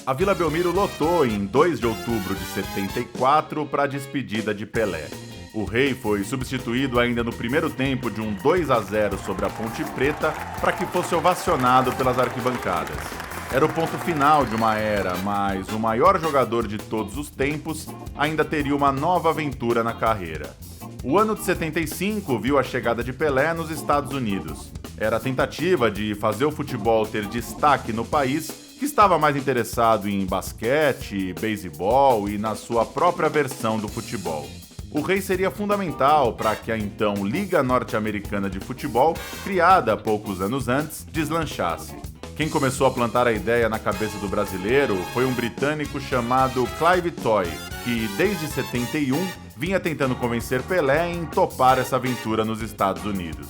A Vila Belmiro lotou em 2 de outubro de 74 para a despedida de Pelé. O Rei foi substituído ainda no primeiro tempo de um 2-0 sobre a Ponte Preta para que fosse ovacionado pelas arquibancadas. Era o ponto final de uma era, mas o maior jogador de todos os tempos ainda teria uma nova aventura na carreira. O ano de 75 viu a chegada de Pelé nos Estados Unidos. Era a tentativa de fazer o futebol ter destaque no país, que estava mais interessado em basquete, beisebol e na sua própria versão do futebol. O Rei seria fundamental para que a então Liga Norte-Americana de Futebol, criada poucos anos antes, deslanchasse. Quem começou a plantar a ideia na cabeça do brasileiro foi um britânico chamado Clive Toye, que desde 71 vinha tentando convencer Pelé em topar essa aventura nos Estados Unidos.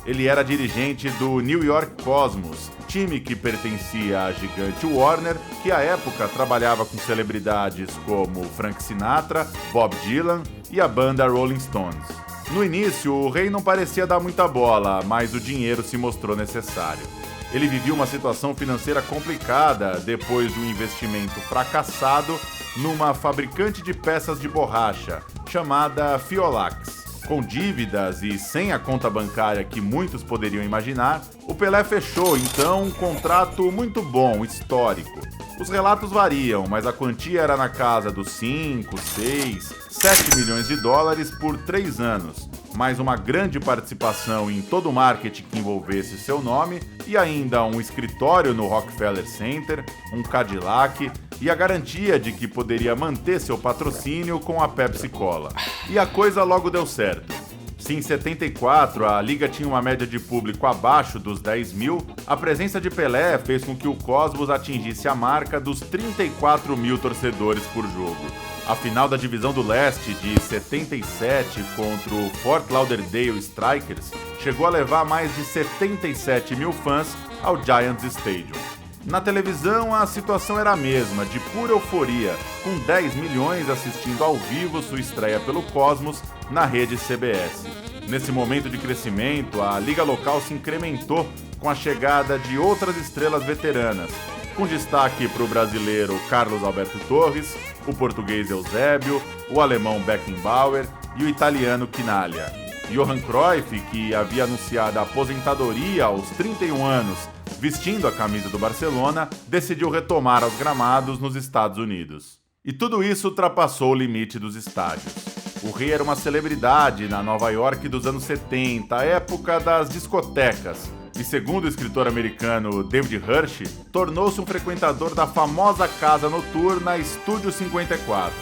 Ele era dirigente do New York Cosmos, time que pertencia à gigante Warner, que à época trabalhava com celebridades como Frank Sinatra, Bob Dylan e a banda Rolling Stones. No início, o Rei não parecia dar muita bola, mas o dinheiro se mostrou necessário. Ele vivia uma situação financeira complicada depois de um investimento fracassado numa fabricante de peças de borracha, chamada Fiolax. Com dívidas e sem a conta bancária que muitos poderiam imaginar, o Pelé fechou, então, um contrato muito bom, histórico. Os relatos variam, mas a quantia era na casa dos 5, 6, 7 milhões de dólares por 3 anos, mais uma grande participação em todo o marketing que envolvesse seu nome e ainda um escritório no Rockefeller Center, um Cadillac e a garantia de que poderia manter seu patrocínio com a Pepsi Cola. E a coisa logo deu certo. Se em 74 a liga tinha uma média de público abaixo dos 10 mil, a presença de Pelé fez com que o Cosmos atingisse a marca dos 34 mil torcedores por jogo. A final da Divisão do Leste de 77 contra o Fort Lauderdale Strikers chegou a levar mais de 77 mil fãs ao Giants Stadium. Na televisão, a situação era a mesma, de pura euforia, com 10 milhões assistindo ao vivo sua estreia pelo Cosmos na rede CBS. Nesse momento de crescimento, a liga local se incrementou com a chegada de outras estrelas veteranas, com destaque para o brasileiro Carlos Alberto Torres, o português Eusébio, o alemão Beckenbauer e o italiano Chinaglia. Johan Cruyff, que havia anunciado a aposentadoria aos 31 anos, vestindo a camisa do Barcelona, decidiu retomar aos gramados nos Estados Unidos. E tudo isso ultrapassou o limite dos estádios. O Rei era uma celebridade na Nova York dos anos 70, a época das discotecas, e segundo o escritor americano David Hirsch, tornou-se um frequentador da famosa casa noturna Estúdio 54.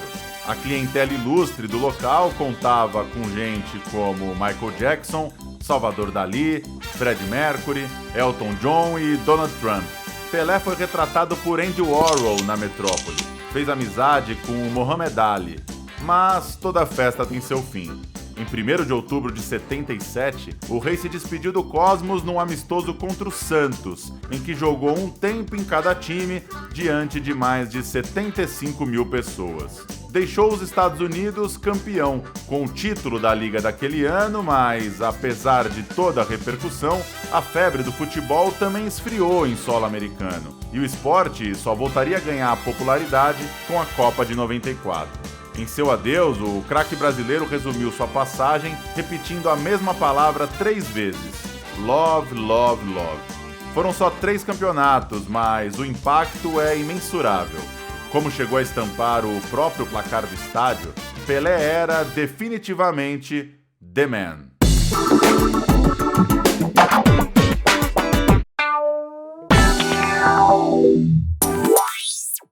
A clientela ilustre do local contava com gente como Michael Jackson, Salvador Dalí, Freddie Mercury, Elton John e Donald Trump. Pelé foi retratado por Andy Warhol na metrópole. Fez amizade com Muhammad Ali, mas toda festa tem seu fim. Em 1º de outubro de 77, o Rei se despediu do Cosmos num amistoso contra o Santos, em que jogou um tempo em cada time diante de mais de 75 mil pessoas. Deixou os Estados Unidos campeão, com o título da liga daquele ano, mas, apesar de toda a repercussão, a febre do futebol também esfriou em solo americano, e o esporte só voltaria a ganhar popularidade com a Copa de 94. Em seu adeus, o craque brasileiro resumiu sua passagem repetindo a mesma palavra 3 vezes: Love, love, love. Foram só 3 campeonatos, mas o impacto é imensurável. Como chegou a estampar o próprio placar do estádio, Pelé era definitivamente The Man.